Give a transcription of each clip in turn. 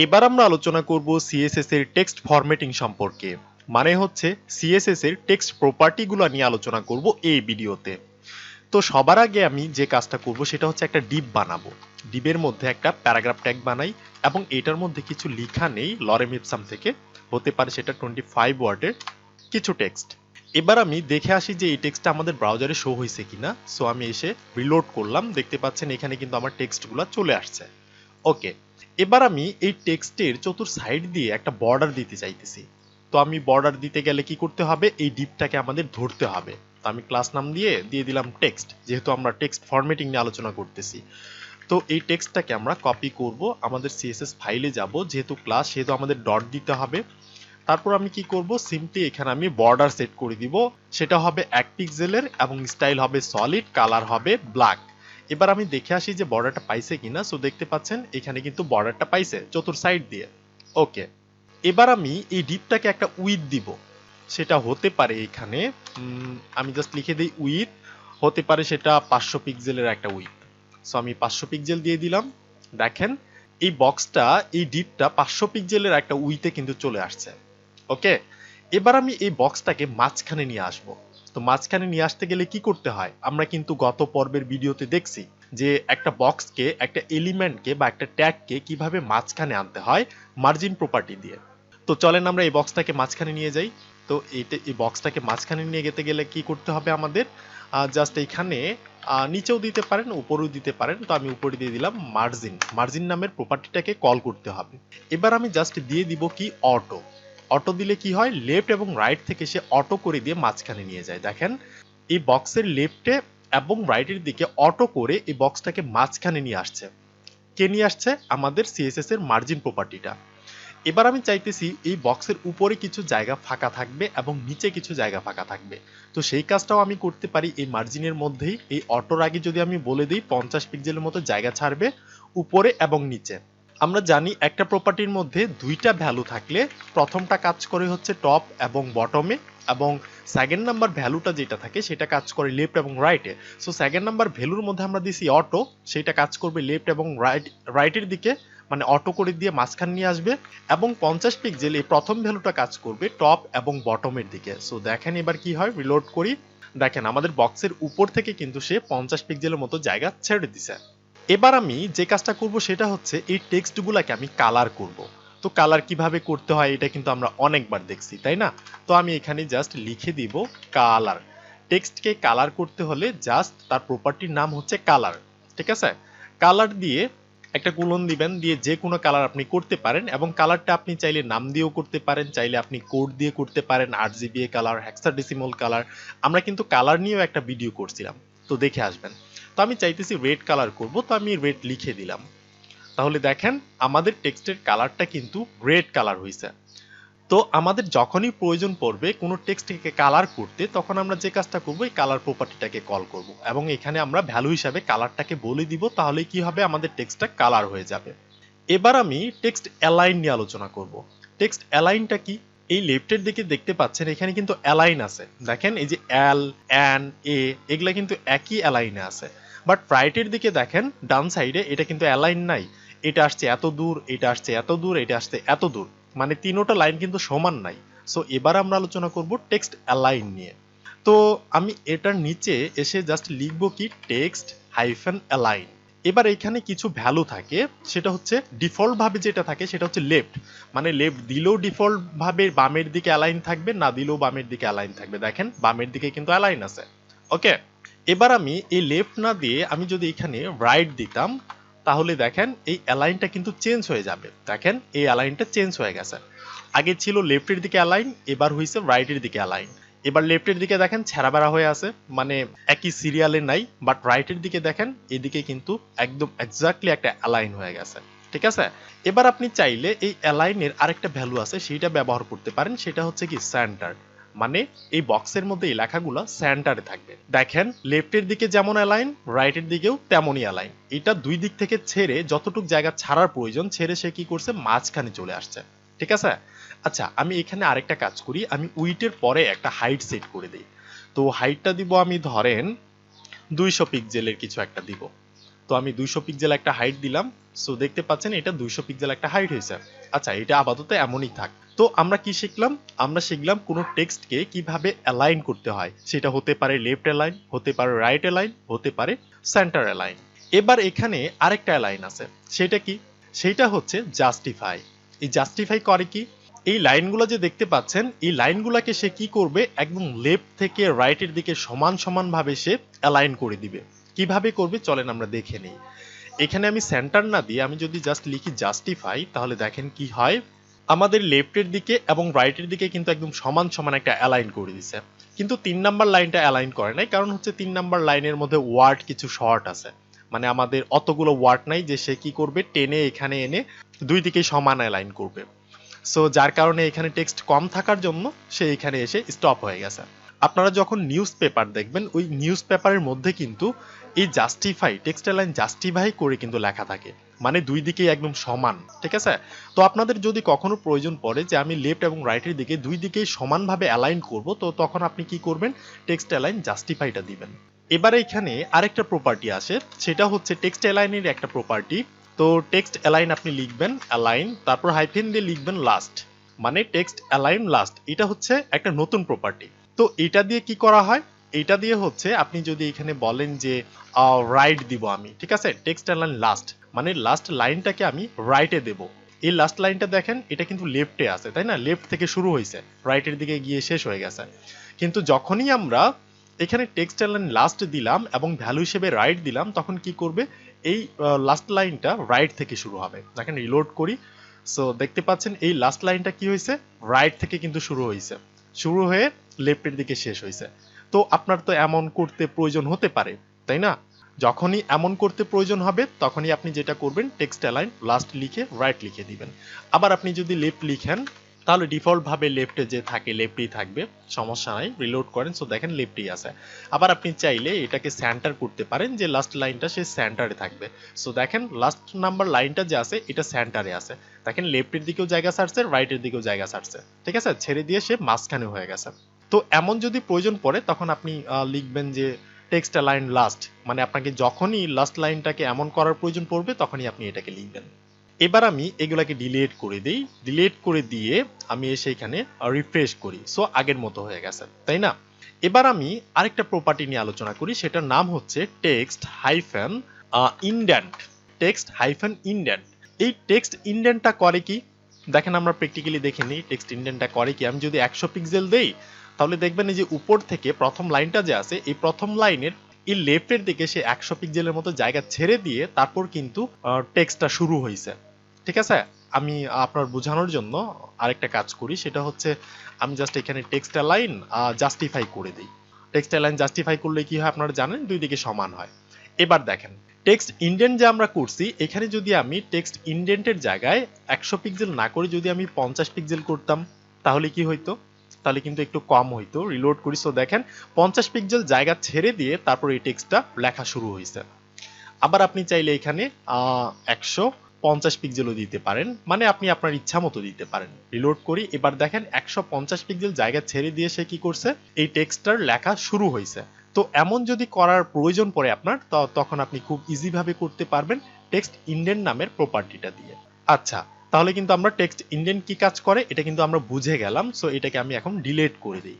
এবার আমরা আলোচনা করব সিএসএস এর টেক্সট ফরম্যাটিং সম্পর্কে। মানে হচ্ছে সিএসএস এর টেক্সট প্রপার্টিগুলো নিয়ে আলোচনা করব এই ভিডিওতে। তো সবার আগে আমি যে কাজটা করব সেটা হচ্ছে একটা ডিপ বানাবো। ডিপের মধ্যে একটা প্যারাগ্রাফ ট্যাগ বানাই এবং এটার মধ্যে কিছু লেখা নেই লরেম ইপসাম থেকে, হতে পারে সেটা 25 ওয়ার্ডের কিছু টেক্সট। এবার আমি দেখে আসি যে এই টেক্সটটা আমাদের ব্রাউজারে শো হয়েছে কিনা। সো আমি এসে রিলোড করলাম, দেখতে পাচ্ছেন এখানে কিন্তু আমার টেক্সটগুলো চলে আসছে। ওকে, এবার আমি এই টেক্সটের চতুর সাইড দিয়ে একটা বর্ডার দিতে চাইতেছি। তো আমি বর্ডার দিতে গেলে কি করতে হবে, এই ডিপটাকে আমাদের ধরতে হবে। তো আমি ক্লাস নাম দিয়ে দিলাম টেক্সট, যেহেতু আমরা টেক্সট ফরম্যাটিং নিয়ে আলোচনা করতেছি। তো এই টেক্সটটাকে আমরা কপি করব, আমাদের সিএসএস ফাইলে যাব, যেহেতু ক্লাস সেহেতু আমাদের ডট দিতে হবে। তারপর আমি কি করব, সিম্পলি এখানে আমি বর্ডার সেট করে দিব, সেটা হবে 1 পিক্সেলের এবং স্টাইল হবে সলিড, কালার হবে ব্ল্যাক। এবার আমি দেখে আসি যে বর্ডারটা পাইছে কিনা। সো দেখতে পাচ্ছেন এখানে কিন্তু বর্ডারটা পাইছে চতুর সাইড দিয়ে। ওকে, এবার আমি এই ডিপটাকে একটা উইথ দিব, সেটা হতে পারে এখানে আমি জাস্ট লিখে দিই উইথ, হতে পারে সেটা 500 পিক্সেলের একটা উইথ। সো আমি 500 পিক্সেল দিয়ে দিলাম। দেখেন এই বক্সটা, এই ডিপটা 500 পিক্সেলের একটা উইথে কিন্তু চলে আসছে। ওকে, এবার আমি এই বক্সটাকে মাঝখানে নিয়ে আসব। তো মাঝখানে নিয়ে আসতে গেলে কি করতে হয়, আমরা কিন্তু গত পর্বের ভিডিওতে দেখছি যে একটা বক্সকে, একটা এলিমেন্টকে বা একটা ট্যাগকে কিভাবে মাঝখানে আনতে হয় মার্জিন প্রপার্টি দিয়ে। তো চলেন আমরা এই বক্সটাকে মাঝখানে নিয়ে যাই। তো এই বক্সটাকে মাঝখানে নিয়ে যেতে গেলে কি করতে হবে আমাদের, জাস্ট এইখানে নিচেও দিতে পারেন উপরেও দিতে পারেন। তো আমি উপরে দিয়ে দিলাম মার্জিন, মার্জিন নামের প্রপার্টিটাকে কল করতে হবে। এবার আমি জাস্ট দিয়ে দিব কি অটো। অটো দিলে কি হয়, লেফট এবং রাইট থেকে সে অটো করে দিয়ে মাঝখানে নিয়ে যায়। দেখেন এই বক্সের লেফটে এবং রাইটের দিকে অটো করে এই বক্সটাকে মাঝখানে নিয়ে আসছে। কে নিয়ে আসছে, আমাদের সিএসএস এর মার্জিন প্রপার্টিটা। এবার আমি চাইতেছি এই বক্সের উপরে কিছু জায়গা ফাঁকা থাকবে এবং নিচে কিছু জায়গা ফাঁকা থাকবে। তো সেই কাজটাও আমি করতে পারি এই মার্জিনের মধ্যেই। এই অটোর আগে যদি আমি বলে দিই 50 পিক্সেলের মতো জায়গা ছাড়বে উপরে এবং নিচে। আমরা জানি একটা প্রপার্টির মধ্যে দুইটা ভ্যালু থাকলে প্রথমটা কাজ করে হচ্ছে টপ এবং বটমে, এবং সেকেন্ড নাম্বার ভ্যালুটা যেটা থাকে সেটা কাজ করে লেফট এবং রাইটে। সো সেকেন্ড নাম্বার ভ্যালুর মধ্যে আমরা দিছি অটো, সেটা কাজ করবে লেফট এবং রাইটের দিকে, মানে অটো করে দিয়ে মাঝখান নিয়ে আসবে। এবং 50 পিক্সেল এই প্রথম ভ্যালুটা কাজ করবে টপ এবং বটমের দিকে। সো দেখেন এবার কি হয়, রিলোড করি। দেখেন আমাদের বক্সের উপর থেকে কিন্তু সে 50 পিক্সেলের মতো জায়গা ছেড়ে দিছে। এবার আমি যে কাজটা করব সেটা হচ্ছে এই টেক্সটগুলোকে আমি কালার করব। তো কালার কিভাবে করতে হয় এটা কিন্তু আমরা অনেকবার দেখছি, তাই না? তো আমি এখানে জাস্ট লিখে দিব কালার। টেক্সটকে কালার করতে হলে জাস্ট তার প্রপার্টির নাম হচ্ছে কালার, ঠিক আছে? কালার দিয়ে একটা কোলন দিবেন, দিয়ে যে কোনো কালার আপনি করতে পারেন, এবং কালারটা আপনি চাইলে নাম দিয়েও করতে পারেন, চাইলে আপনি কোড দিয়ে করতে পারেন, RGBA কালার, হেক্সাডেসিমাল কালার। আমরা কিন্তু কালার নিয়েও একটা ভিডিও করছিলাম, তো দেখে আসবেন। তো আমি চাইতেছি রেড কালার করব, তো আমি রেড লিখে দিলাম। তাহলে দেখেন আমাদের টেক্সটের কালারটা কিন্তু রেড কালার হয়েছে। তো আমাদের যখনই প্রয়োজন পড়বে কোনো টেক্সটকে কালার করতে, তখন আমরা যে কাজটা করব এই কালার প্রপার্টিটাকে কল করব এবং এখানে আমরা ভ্যালু হিসাবে কালারটাকে বলে দিব। তাহলে কি হবে, আমাদের টেক্সটটা কালার হয়ে যাবে। এবার আমি টেক্সট অ্যালাইন নিয়ে আলোচনা করব। টেক্সট অ্যালাইনটা কি, এই লেফটের দিকে দেখতে পাচ্ছেন এখানে কিন্তু অ্যালাইন আছে। দেখেন এই যে এল, এন, এ এগুলা কিন্তু একই অ্যালাইনে আছে। বাট রাইটের দিকে দেখেন ডান সাইডে এটা কিন্তু অ্যালাইন নাই। এটা আসছে এত দূর, এটা আসছে এত দূর, এটা আসছে এত দূর, মানে তিনোটা লাইন কিন্তু সমান নাই। সো এবার আমরা আলোচনা করব টেক্সট অ্যালাইন নিয়ে। তো আমি এটার নিচে এসে জাস্ট লিখব কি টেক্সট হাইফেন অ্যালাইন। এবার এখানে কিছু ভ্যালু থাকে, সেটা হচ্ছে ডিফল্ট ভাবে যেটা থাকে সেটা হচ্ছে লেফট, মানে লেফট দিলেও ডিফল্ট ভাবে বামের দিকে অ্যালাইন থাকবে, না দিলেও বামের দিকে অ্যালাইন থাকবে। দেখেন বামের দিকে কিন্তু অ্যালাইন আছে। ওকে, এবার আমি এই লেফট না দিয়ে আমি যদি এখানে রাইট দিতাম, তাহলে দেখেন এই অ্যালাইনটা কিন্তু চেঞ্জ হয়ে যাবে। দেখেন এই অ্যালাইনটা চেঞ্জ হয়ে গেছে। আগে ছিল লেফটের দিকে অ্যালাইন, এবার হয়েছে রাইটের দিকে অ্যালাইন। এবার লেফটের দিকে দেখেন ছেঁড়া বেড়া হয়ে আছে, মানে একই সিরিয়ালে নাই। বাট রাইটের দিকে দেখেন এদিকে কিন্তু একদম এক্স্যাক্টলি একটা অ্যালাইন হয়ে গেছে, ঠিক আছে? এবার আপনি চাইলে এই অ্যালাইনের আরেকটা ভ্যালু আছে সেইটা ব্যবহার করতে পারেন, সেটা হচ্ছে কি সেন্টার। মানে এই বক্সের মধ্যে এই লেখাগুলো সেন্টারে থাকবে। দেখেন লেফটের দিকে যেমন অ্যালাইন, রাইটের দিকেও তেমনই অ্যালাইন। এটা দুই দিক থেকে ছেড়ে যতটুকু জায়গা ছাড়ার প্রয়োজন ছেড়ে সে কি করছে, মাঝখানে চলে আসছে, ঠিক আছে? আচ্ছা আমি এখানে আরেকটা কাজ করি, আমি উইটের পরে একটা হাইট সেট করে দিই। তো হাইটটা দিব আমি ধরেন 200 পিক্সেলের কিছু একটা দিব। তো আমি 200 পিক্সেল একটা হাইট দিলাম। সো দেখতে পাচ্ছেন এটা 200 পিক্সেল একটা হাইট হয়েছে। আচ্ছা, এটা আপাতত এমনই থাক। তো আমরা কি শিখলাম? আমরা শিখলাম কোনো টেক্সটকে কিভাবে অ্যালাইন করতে হয়। সেটা হতে পারে লেফট অ্যালাইন, হতে পারে রাইট অ্যালাইন, হতে পারে সেন্টার অ্যালাইন। এবার এখানে আরেকটা অ্যালাইন আছে। সেটা কি? সেটা হচ্ছে জাস্টিফাই। এই জাস্টিফাই করে কি? এই লাইনগুলো যে দেখতে পাচ্ছেন, এই লাইনগুলোকে সে কি করবে? একদম লেফট থেকে রাইটের দিকে সমান সমান ভাবে সে অ্যালাইন করে দিবে। কিভাবে করবে চলেন আমরা দেখে নিই। এখানে আমি সেন্টার না দিয়ে আমি যদি জাস্ট লিখি জাস্টিফাই, তাহলে দেখেন কি হয়। আমাদের লেফটের দিকে এবং রাইটের দিকে কিন্তু একদম সমান সমান একটা অ্যালাইন করে দিছে। কিন্তু 3 নাম্বার লাইনটা অ্যালাইন করে নাই, কারণ হচ্ছে 3 নাম্বার লাইনের মধ্যে ওয়ার্ড কিছু শর্ট আছে। মানে আমাদের অতগুলো ওয়ার্ড নাই যে সে কি করবে টেনে এখানে এনে দুই দিকে সমান অ্যালাইন করবে। সো যার কারণে এখানে টেক্সট কম থাকার জন্য সে এখানে এসে স্টপ হয়ে গেছে। আপনারা যখন নিউজ পেপার দেখবেন, ওই নিউজ পেপারের মধ্যে কিন্তু এই জাস্টিফাই, টেক্সট লাইন জাস্টিফাই করে কিন্তু লেখা থাকে, মানে দুই দিকেই একদম সমান। ঠিক আছে? তো আপনাদের যদি কখনো প্রয়োজন পড়ে যে আমি লেফট এবং রাইটের দিকে দুই দিকেই সমানভাবে অ্যালাইন করব, তো তখন আপনি কি করবেন? টেক্সট লাইন জাস্টিফাইটা দিবেন। এবারে এখানে আরেকটা প্রপার্টি আসে, সেটা হচ্ছে টেক্সট অ্যালাইনের একটা প্রপার্টি। তো টেক্সট অ্যালাইন আপনি লিখবেন অ্যালাইন, তারপর হাইফেন দিয়ে লিখবেন লাস্ট, মানে টেক্সট অ্যালাইন লাস্ট। এটা হচ্ছে একটা নতুন প্রপার্টি। তো এটা দিয়ে কি করা হয়? এটা দিয়ে হচ্ছে আপনি যদি এখানে বলেন যে রাইট দিব আমি, ঠিক আছে, টেক্সট অ্যালাইন লাস্ট, মানে লাস্ট লাইনটাকে আমি রাইটে দেব। এই লাস্ট লাইনটা দেখেন এটা কিন্তু লেফটে আছে, তাই না? লেফট থেকে শুরু হয়েছে, রাইটের দিকে গিয়ে শেষ হয়ে গেছে। কিন্তু যখনই আমরা এখানে টেক্সট লাইন লাস্ট দিলাম এবং ভ্যালু হিসেবে রাইট দিলাম, তখন কি করবে? এই লাস্ট লাইনটা রাইট থেকে শুরু হবে। দেখেন রিলোড করি। সো দেখতে পাচ্ছেন এই লাস্ট লাইনটা কি হয়েছে? রাইট থেকে কিন্তু শুরু হয়েছে, শুরু হয়ে লেফটের দিকে শেষ হয়েছে। তো আপনার তো এমন করতে প্রয়োজন হতে পারে, তাই না? যখনই এমন করতে প্রয়োজন হবে তখনই আপনি যেটা করবেন, টেক্সট অ্যালাইন লাস্ট লিখে রাইট লিখে দিবেন। আবার আপনি যদি লেফট লিখেন, তাহলে ডিফল্ট ভাবে লেফটে যে থাকে লেফটেই থাকবে, সমস্যা নাই। রিলোড করেন, সো দেখেন লেফটেই আছে। আবার আপনি চাইলে এটাকে সেন্টার করতে পারেন, যে লাস্ট লাইনটা সে সেন্টারে থাকবে। সো দেখেন লাস্ট নাম্বার লাইনটা যে আছে এটা সেন্টারে আছে। দেখেন লেফটের দিকেও জায়গা ছাড়ছে, রাইটের দিকেও জায়গা ছাড়ছে, ঠিক আছে, ছেড়ে দিয়ে সে মাঝখানে হয়ে গেছে। তো এমন যদি প্রয়োজন পড়ে তখন আপনি লিখবেন যে টেক্সট অ্যালাইন লাস্ট, মানে আপনাকে যখনই লাস্ট লাইনটাকে এমন করার প্রয়োজন পড়বে তখনই আপনি এটাকে লিখবেন। এবার আমি এগুলাকে ডিলিট করে দিই। ডিলিট করে দিয়ে আমি এসে এখানে রিফ্রেশ করি। সো আগের মতো হয়ে গেছে, তাই না? এবার আমি আরেকটা প্রপার্টি নিয়ে আলোচনা করি, সেটার নাম হচ্ছে text hyphen indent. Text hyphen indent. এই টেক্সট ইনডেন্টটা করে কি? দেখেন আমরা প্র্যাকটিক্যালি দেখে নিই টেক্সট ইনডেন্টটা করে কি। আমি যদি 100 পিক্সেল দেই, তাহলে দেখবেন এই যে উপর থেকে প্রথম লাইনটা যে আছে, এই প্রথম লাইনের এই লেফটের দিকে সে 100 পিক্সেলের মতো জায়গা ছেড়ে দিয়ে তারপর কিন্তু টেক্সটটা শুরু হয়েছে। ঠিক আছে? আমি আপনার বোঝানোর জন্য আরেকটা কাজ করি, সেটা হচ্ছে আমি জাস্ট এখানে টেক্সট লাইন জাস্টিফাই করে দিই। টেক্সট লাইন জাস্টিফাই করলে কি হয় আপনারা জানেন, দুই দিকে সমান হয়। এবার দেখেন টেক্সট ইনডেন্ট যে আমরা করছি, এখানে যদি আমি টেক্সট ইনডেন্টের জায়গায় 100 পিক্সেল না করে যদি আমি 50 পিক্সেল করতাম, তাহলে কি হইতো? তাহলে কিন্তু একটু কম হইতো। রিলোড করি। সো দেখেন 50 পিক্সেল জায়গা ছেড়ে দিয়ে তারপর এই টেক্সটটা লেখা শুরু হয়েছে। আবার আপনি চাইলে এখানে 150 পিক্সেলও দিতে পারেন, মানে আপনি আপনার ইচ্ছা মতো দিতে পারেন। রিলোড করি। এবার দেখেন 150 পিক্সেল জায়গা ছেড়ে দিয়ে সে কি করছে? এই টেক্সটটার লেখা শুরু হয়েছে। তো এমন যদি করার প্রয়োজন পড়ে আপনার, তখন আপনি খুব ইজি ভাবে করতে পারবেন টেক্সট ইনডেন্ট নামের প্রপার্টিটা দিয়ে। আচ্ছা, তাহলে কিন্তু আমরা টেক্সট ইনডেন্ট কি কাজ করে এটা কিন্তু আমরা বুঝে গেলাম। সো এটাকে আমি এখন ডিলিট করে দিই।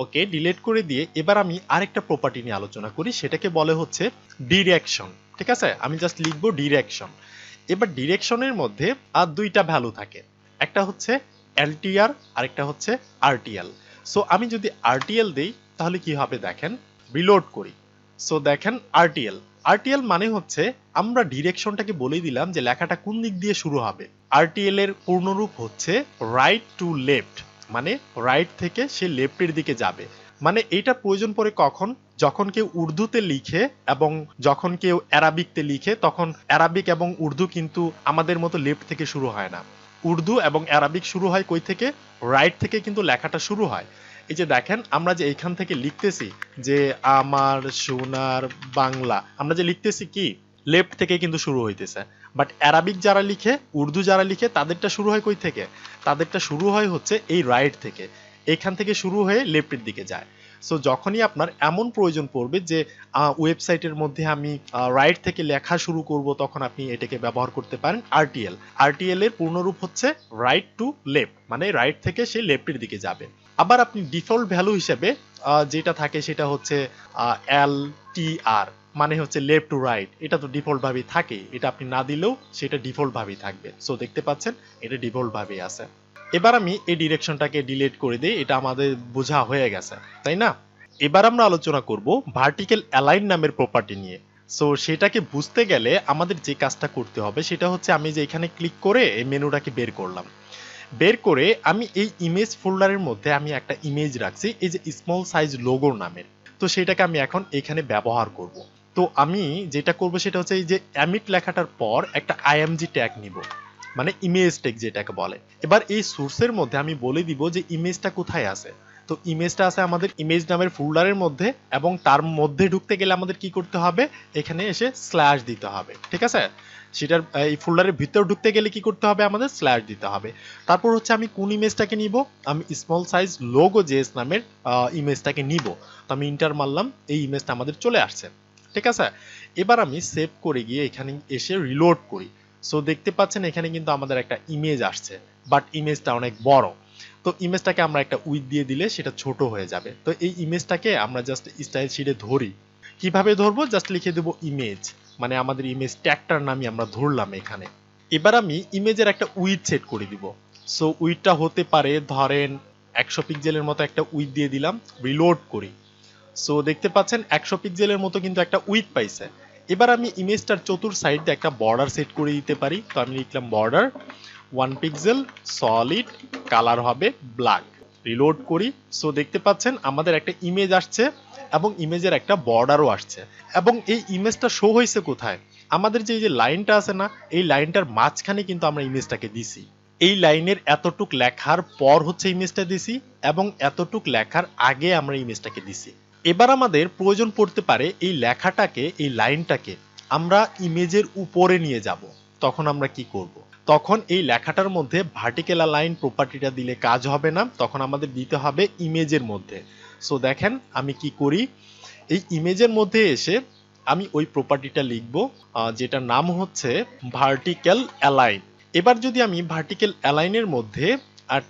ওকে, ডিলিট করে দিয়ে এবার আমি আরেকটা প্রপার্টি নিয়ে আলোচনা করি, সেটাকে বলে হচ্ছে ডিরেকশন। ঠিক আছে? আমি জাস্ট লিখবো ডিরেকশন। এবার ডিরেকশনের মধ্যে আর দুইটা ভ্যালু থাকে, একটা হচ্ছে এলটিআর আর একটা হচ্ছে আরটিএল। সো আমি যদি আরটিএল দেই তাহলে কি হবে দেখেন, রিলোড করি। সো দেখেন আরটিএল। আরটিএল মানে হচ্ছে আমরা ডিরেকশনটাকে বলে দিলাম যে লেখাটা কোন দিক দিয়ে শুরু হবে। আরটিএল এর পূর্ণরূপ হচ্ছে রাইট টু লেফট, মানে রাইট থেকে সে লেফটের দিকে যাবে। মানে এইটা প্রয়োজন পড়ে কখন? যখন কেউ উর্দুতে লিখে এবং যখন কেউ অ্যারাবিকতে লিখে, তখন অ্যারাবিক এবং উর্দু কিন্তু আমাদের মতো লেফট থেকে শুরু হয় না। উর্দু এবং অ্যারাবিক শুরু হয় কই থেকে? রাইট থেকে কিন্তু লেখাটা শুরু হয়। এই যে দেখেন আমরা যে এইখান থেকে লিখতেছি যে আমার সোনার বাংলা, আমরা যে লিখতেছি কি লেফট থেকে কিন্তু শুরু হইতেছে। বাট অ্যারাবিক যারা লিখে, উর্দু যারা লিখে, তাদেরটা শুরু হয় কই থেকে? তাদেরটা শুরু হয় হচ্ছে এই রাইট থেকে, এইখান থেকে শুরু হয়ে লেফটের দিকে যায়। সো যখনই আপনার এমন প্রয়োজন পড়বে যে ওয়েবসাইটের মধ্যে আমি রাইট থেকে লেখা শুরু করব, তখন আপনি এটাকে ব্যবহার করতে পারেন আরটিএল। আরটিএল এর পূর্ণরূপ হচ্ছে রাইট টু লেফট, মানে রাইট থেকে সে লেফটের দিকে যাবে। আবার আপনি ডিফল্ট ভ্যালু হিসেবে যেটা থাকে সেটা হচ্ছে এল টি আর, মানে হচ্ছে লেফট টু রাইট। এটা তো ডিফল্ট ভাবেই থাকে, এটা আপনি না দিলেও সেটা ডিফল্ট ভাবেই থাকবে। সো দেখতে পাচ্ছেন এটা ডিফল্ট ভাবেই আছে। এবার আমি এই ডিরেকশনটাকে ডিলিট করে দিই, এটা আমাদের বোঝা হয়ে গেছে, তাই না? এবার আমরা আলোচনা করব ভার্টিক্যাল অ্যালাইন নামের প্রপার্টি নিয়ে। সো সেটাকে বুঝতে গেলে আমাদের যে কাজটা করতে হবে সেটা হচ্ছে, আমি যে এখানে ক্লিক করে এই মেনুটাকে বের করলাম, বের করে আমি এই ইমেজ ফোল্ডারের মধ্যে আমি একটা ইমেজ রাখছি, এই যে স্মল সাইজ লোগো নামের। তো সেটাকে আমি এখন এখানে ব্যবহার করব। তো আমি যেটা করব সেটা হচ্ছে, এই যে অ্যামিট লেখাটার পর একটা আইএমজি ট্যাগ নিব, মানে ইমেজ ট্যাগ যেটাকে বলে। এবার এই সোর্সের মধ্যে আমি বলে দিব যে ইমেজটা কোথায় আছে। তো ইমেজটা আছে আমাদের ইমেজ নামের ফোল্ডারের মধ্যে, এবং তার মধ্যে ঢুকতে গেলে আমাদের কি করতে হবে, এখানে এসে স্ল্যাশ দিতে হবে, ঠিক আছে? সেটার এই ফোল্ডারের ভিতর ঢুকতে গেলে কি করতে হবে, আমাদের স্ল্যাশ দিতে হবে। তারপর হচ্ছে আমি কোন ইমেজটাকে নিব, আমি স্মল সাইজ লোগো জেএস নামের ইমেজটাকে নিব। তো আমি ইন্টার মারলাম, এই ইমেজটা আমাদের চলে আসছে, ঠিক আছে? এবার আমি সেভ করে গিয়ে এখানে এসে রিলোড করি। সো দেখতে পাচ্ছেন এখানে কিন্তু আমাদের একটা ইমেজ আসছে, বাট ইমেজটা অনেক বড়। তো ইমেজটাকে আমরা একটা উইথ দিয়ে দিলে সেটা ছোট হয়ে যাবে। তো এই ইমেজটাকে আমরা জাস্ট স্টাইল শিটে ধরি। কিভাবে ধরবো, জাস্ট লিখে দেবো ইমেজ, মানে আমাদের ইমেজ ট্যাগটার নামই আমরা ধরলাম এখানে। এবার আমি ইমেজের একটা উইথ সেট করে দিব। সো উইথটা হতে পারে ধরেন 100 পিক্সেলের মতো একটা উইথ দিয়ে দিলাম, রিলোড করি। সো দেখতে পাচ্ছেন 100 পিক্সেলের মতো কিন্তু একটা উইথ পাইছে। এবার আমি ইমেজটার চতুর সাইড দিয়ে একটা বর্ডার সেট করে দিতে পারি। তো আমি লিখলাম বর্ডার 1 পিক্সেল সলিড, কালার হবে ব্ল্যাক, রিলোড করি। সো দেখতে পাচ্ছেন আমাদের একটা ইমেজ আসছে, এবং ইমেজের একটা বর্ডারও আসছে। এবং এই ইমেজটা শো হয়েছে কোথায়, আমাদের যে এই যে লাইনটা আছে না, এই লাইনটার মাঝখানে কিন্তু আমরা ইমেজটাকে দিছি। এই লাইনের এতটুক লেখার পর হচ্ছে ইমেজটা দিছি, এবং এতটুক লেখার আগে আমরা ইমেজটাকে দিছি। এবার আমাদের প্রয়োজন পড়তে পারে এই লেখাটাকে, এই লাইনটাকে আমরা ইমেজের উপরে নিয়ে যাব। তখন আমরা কি করব, তখন এই লেখাটার মধ্যে ভার্টিক্যাল অ্যালাইন প্রপার্টিটা দিলে কাজ হবে না, তখন আমাদের দিতে হবে ইমেজের মধ্যে। সো দেখেন আমি কি করি, এই ইমেজের মধ্যে এসে আমি ওই প্রপার্টিটা লিখব, যেটার নাম হচ্ছে ভার্টিক্যাল অ্যালাইন। এবার যদি আমি ভার্টিক্যাল অ্যালাইনের মধ্যে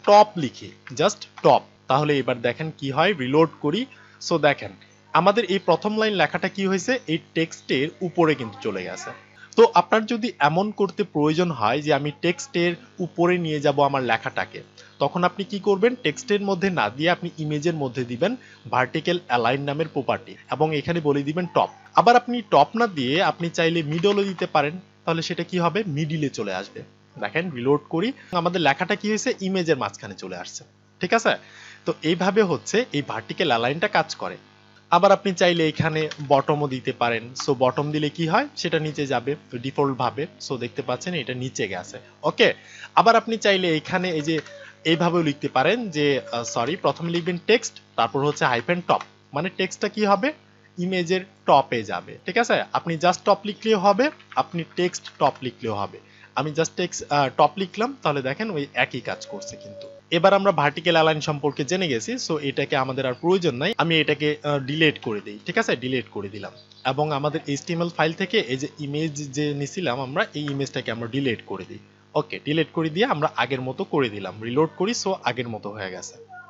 টপ লিখি, জাস্ট টপ, তাহলে এবার দেখেন কি হয়, রিলোড করি। সো দেখেন আমাদের এই প্রথম লাইন লেখাটা কি হয়েছে, এই টেক্সটের উপরে কিন্তু চলে গেছে। তো আপনার যদি এমন করতে প্রয়োজন হয় যে আমি টেক্সটের উপরে নিয়ে যাব আমার লেখাটাকে, তখন আপনি কি করবেন, টেক্সটের মধ্যে না দিয়ে আপনি ইমেজের মধ্যে দিবেন ভার্টিক্যাল অ্যালাইন নামের প্রপার্টি, এবং এখানে বলে দিবেন টপ। আবার আপনি টপ না দিয়ে আপনি চাইলে মিডলও দিতে পারেন, তাহলে সেটা কি হবে, মিডিলে চলে আসবে। দেখেন রিলোড করি, আমাদের লেখাটা কি হয়েছে, ইমেজের মাঝখানে চলে আসছে, ঠিক আছে? তো এইভাবে হচ্ছে এই ভার্টিক্যাল অ্যালাইনটা কাজ করে। আবার আপনি চাইলে এখানে বটমও দিতে পারেন। সো বটম দিলে কি হয়, সেটা নিচে যাবে ডিফল্ট ভাবে। সো দেখতে পাচ্ছেন এটা নিচে গেছে, ওকে। আবার আপনি চাইলে এখানে এই যে এইভাবেও লিখতে পারেন যে সরি, প্রথমে লিখবেন টেক্সট, তারপর হচ্ছে হাইফেন টপ, মানে টেক্সটটা কি হবে, ইমেজের টপে যাবে, ঠিক আছে? আপনি জাস্ট টপ লিখলেও হবে, আপনি টেক্সট টপ লিখলেও হবে। আমি জাস্ট টেক্সট টপ লিখলাম, তাহলে দেখেন ওই একই কাজ করছে কিন্তু। এবার আমরা ভার্টিক্যাল অ্যালাইন সম্পর্কে জেনে গেছি। সো এটাকে আমাদের আর প্রয়োজন নাই, আমি এটাকে ডিলিট করে দিই, ঠিক আছে? ডিলিট করে দিলাম, এবং আমাদের এইচটিএমএল ফাইল থেকে এই যে ইমেজ যে নিছিলাম আমরা, এই ইমেজটাকে আমরা ডিলিট করে দিই। ওকে, ডিলিট করে দিয়ে আমরা আগের মতো করে দিলাম, রিলোড করি। সো আগের মতো হয়ে গেছে।